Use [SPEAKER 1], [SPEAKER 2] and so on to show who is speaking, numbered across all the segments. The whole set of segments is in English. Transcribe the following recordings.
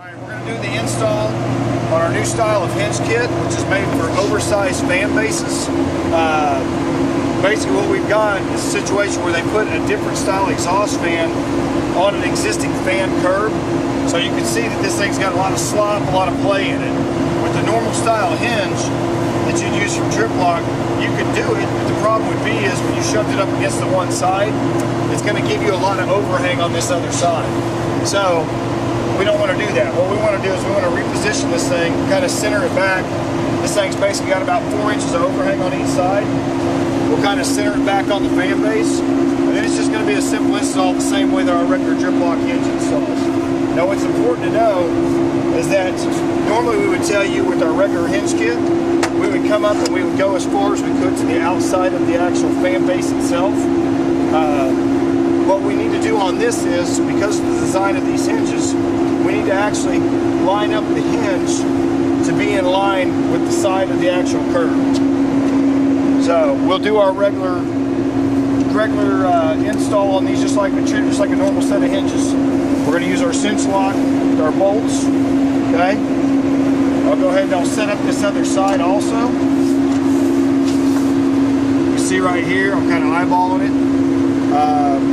[SPEAKER 1] Alright, we're going to do the install on our new style of Hinge Kit, which is made for oversized fan bases. Basically what we've got is a situation where they put a different style exhaust fan on an existing fan curb. So you can see that this thing's got a lot of slop, a lot of play in it. With the normal style hinge that you'd use from Driploc, you could do it, but the problem would be is when you shoved it up against the one side, it's going to give you a lot of overhang on this other side. So we don't want to do that. What we want to do is we want to reposition this thing, kind of center it back. This thing's basically got about 4 inches of overhang on each side. We'll kind of center it back on the fan base, and then it's just going to be a simple install the same way that our regular Driploc hinge installs. Now what's important to know is that normally we would tell you with our regular Hinge Kit, we would come up and we would go as far as we could to the outside of the actual fan base itself. What we need to do on this is, because of the design of these hinges, we need to actually line up the hinge to be in line with the side of the actual curve. So we'll do our regular install on these just like a normal set of hinges. We're going to use our cinch lock with our bolts. Okay. I'll go ahead and I'll set up this other side also. You see right here, I'm kind of eyeballing it,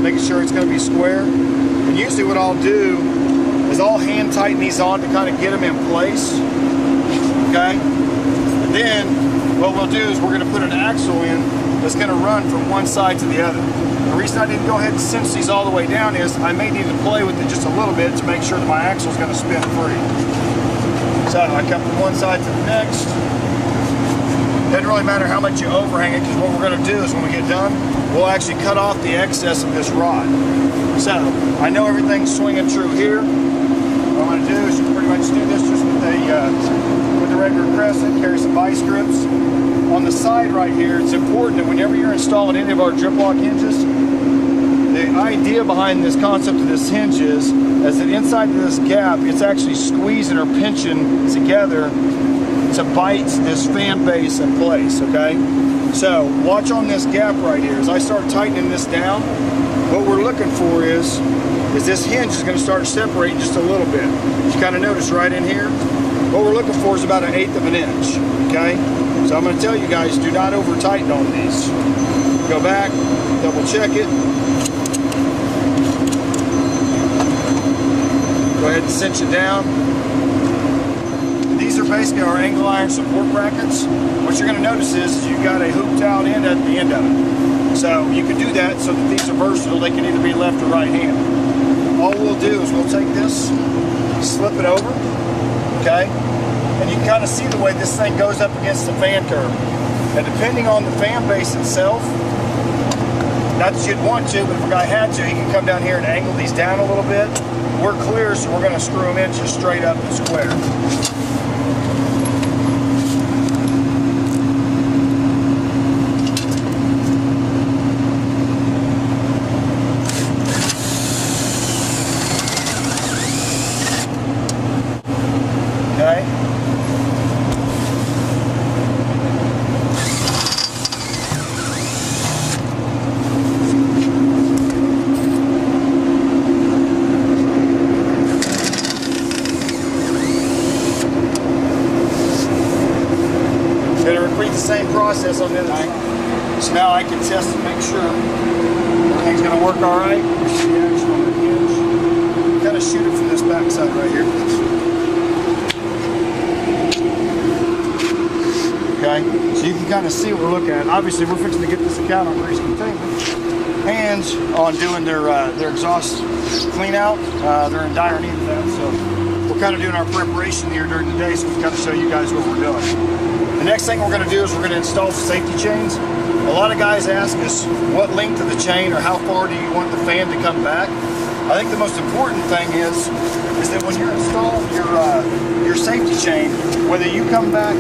[SPEAKER 1] making sure it's going to be square. And usually what I'll do is I'll hand tighten these on to kind of get them in place. Okay. And then what we'll do is we're going to put an axle in that's going to run from one side to the other. The reason I didn't go ahead and cinch these all the way down is I may need to play with it just a little bit to make sure that my axle is going to spin free. So I come from one side to the next. Doesn't really matter how much you overhang it, because what we're going to do is when we get done, we'll actually cut off the excess of this rod. So I know everything's swinging true here. What I'm going to do is pretty much do this just with the regular crescent, carry some vice grips. On the side right here, it's important that whenever you're installing any of our Driploc hinges, the idea behind this concept of this hinge is that inside of this gap, it's actually squeezing or pinching together to bite this fan base in place, okay? So watch on this gap right here. As I start tightening this down, what we're looking for is this hinge is going to start separating just a little bit. You kind of notice right in here, what we're looking for is about 1/8 of an inch, okay? So I'm going to tell you guys, do not over tighten on these. Go back, double check it. Go ahead and cinch it down. These are basically our angle iron support brackets. What you're going to notice is you've got a hooped out end at the end of it. So you can do that so that these are versatile. They can either be left or right hand. All we'll do is we'll take this, slip it over, okay? And you can kind of see the way this thing goes up against the fan curve. And depending on the fan base itself, not that you'd want to, but if a guy had to, he can come down here and angle these down a little bit. We're clear, so we're going to screw them in just straight up and square. Okay. Repeat the same process on the other side. So now I can test and make sure everything's going to work all right. Here's the actual hinge. Kind of shoot it from this back side right here. Okay, so you can kind of see what we're looking at. Obviously, we're fixing to get this account on grease containment. Hands on doing their exhaust clean out. They're in dire need of that. So we're kind of doing our preparation here during the day, so we've got to show you guys what we're doing. The next thing we're going to do is we're going to install the safety chains. A lot of guys ask us what length of the chain or how far do you want the fan to come back. I think the most important thing is that when you're installing your safety chain, whether you come back,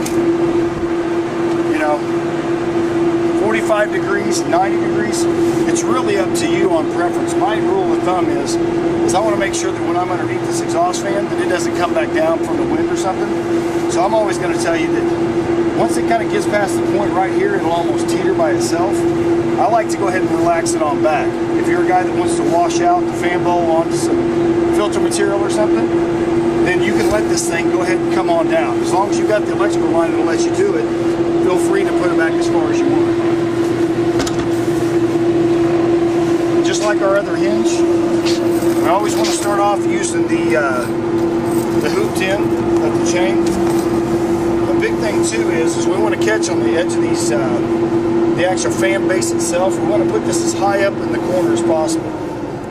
[SPEAKER 1] you know, 45 degrees, 90 degrees, it's really up to you on preference. My rule of thumb is I want to make sure that when I'm underneath this exhaust fan that it doesn't come back down from the wind or something. So I'm always going to tell you that once it kind of gets past the point right here, it'll almost teeter by itself. I like to go ahead and relax it on back. If you're a guy that wants to wash out the fan bowl onto some filter material or something, then you can let this thing go ahead and come on down. As long as you've got the electrical line that'll let you do it, feel free to put it back as far as you want. Just like our other hinge, I always want to start off using the hooped end of the chain. The big thing too is we want to catch on the edge of these, the actual fan base itself. We want to put this as high up in the corner as possible.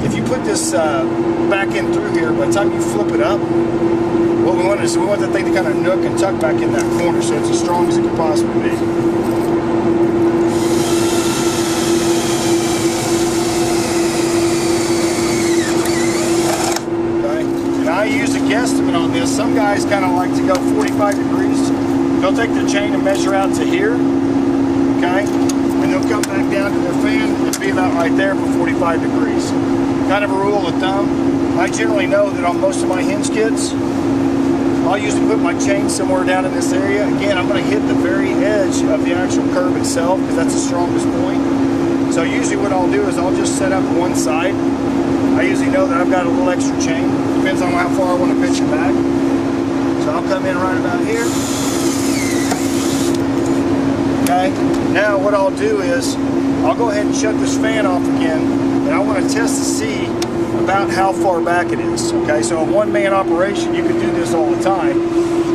[SPEAKER 1] If you put this back in through here, by the time you flip it up, what we want is we want the thing to kind of nook and tuck back in that corner so it's as strong as it could possibly be. Okay, and I use a guesstimate on this. Some guys kind of like to go 45 degrees. They'll take their chain and measure out to here, okay, and they'll come back down to their fan and be about right there for 45 degrees. Kind of a rule of thumb. I generally know that on most of my hinge kits, I'll usually put my chain somewhere down in this area. Again, I'm going to hit the very edge of the actual curve itself because that's the strongest point. So usually what I'll do is I'll just set up one side. I usually know that I've got a little extra chain. Depends on how far I want to pitch it back. So I'll come in right about here. Okay, now what I'll do is I'll go ahead and shut this fan off again, and I want to test to see about how far back it is. Okay, so a one-man operation, you can do this all the time.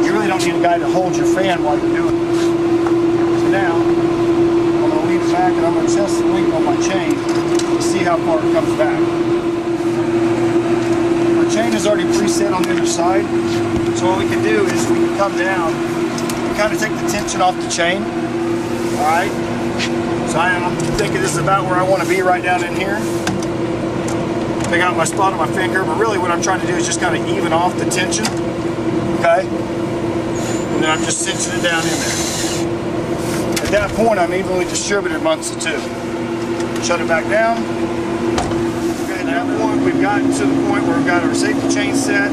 [SPEAKER 1] You really don't need a guy to hold your fan while you're doing it. So now, I'm going to leave it back and I'm going to test the length on my chain to see how far it comes back. Our chain is already preset on the other side, so what we can do is we can come down and kind of take the tension off the chain. Alright, so I'm thinking this is about where I want to be right down in here. Pick out my spot on my finger, but really what I'm trying to do is just kind of even off the tension, okay? And then I'm just cinching it down in there. At that point, I'm evenly distributed amongst the two. Shut it back down. Okay, at that point, we've gotten to the point where we've got our safety chain set,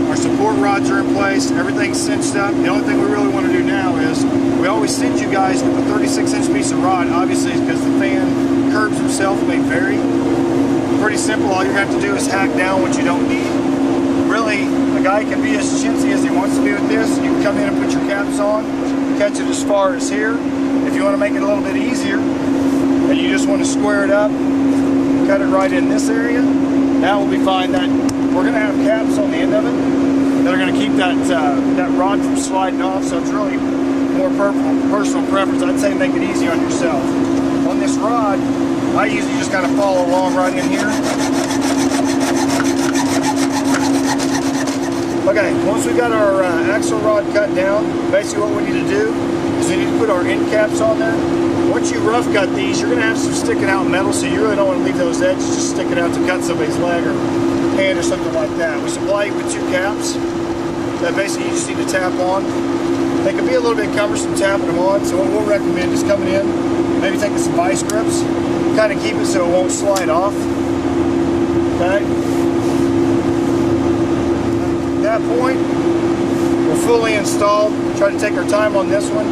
[SPEAKER 1] our support rods are in place, everything's cinched up. The only thing we really want to do now is, we always send you guys with a 36-inch piece of rod, obviously because the fan curves himself may vary. Pretty simple, all you're going to have to do is hack down what you don't need. Really, a guy can be as chintzy as he wants to be with this. You can come in and put your caps on, catch it as far as here. If you want to make it a little bit easier, and you just want to square it up, cut it right in this area, that will be fine. That we're going to have caps on the end of it that are going to keep that rod from sliding off, so it's really more personal preference. I'd say make it easy on yourself. On this rod, I usually just kind of follow along right in here. Okay, once we got our axle rod cut down, basically what we need to do is we need to put our end caps on there. Once you rough cut these, you're going to have some sticking out metal, so you really don't want to leave those edges just sticking out to cut somebody's leg or hand or something like that. We supply you with two caps that basically you just need to tap on. They can be a little bit cumbersome tapping them on, so what we'll recommend is coming in, maybe taking some vice grips, kind of keep it so it won't slide off. Okay? At that point, we're fully installed. Try to take our time on this one.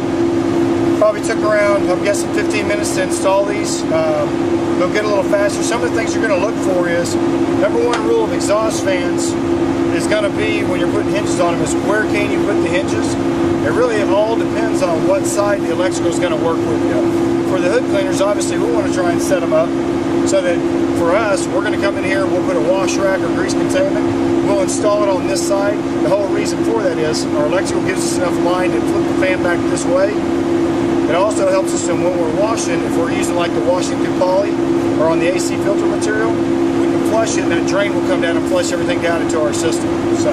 [SPEAKER 1] Probably took around, I'm guessing, 15 minutes to install these. They'll get a little faster. Some of the things you're going to look for is, number one rule of exhaust fans is going to be, when you're putting hinges on them, is where can you put the hinges? It really all depends on what side the electrical is going to work with you. For the hood cleaners, obviously, we want to try and set them up so that for us, we're going to come in here and we'll put a wash rack or grease containment. We'll install it on this side. The whole reason for that is our electrical gives us enough line to flip the fan back this way. It also helps us in when we're washing, if we're using like the Washington poly or on the AC filter material, we can flush it and that drain will come down and flush everything down into our system. So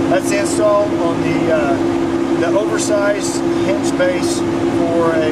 [SPEAKER 1] that's the install on the oversized hinge base for a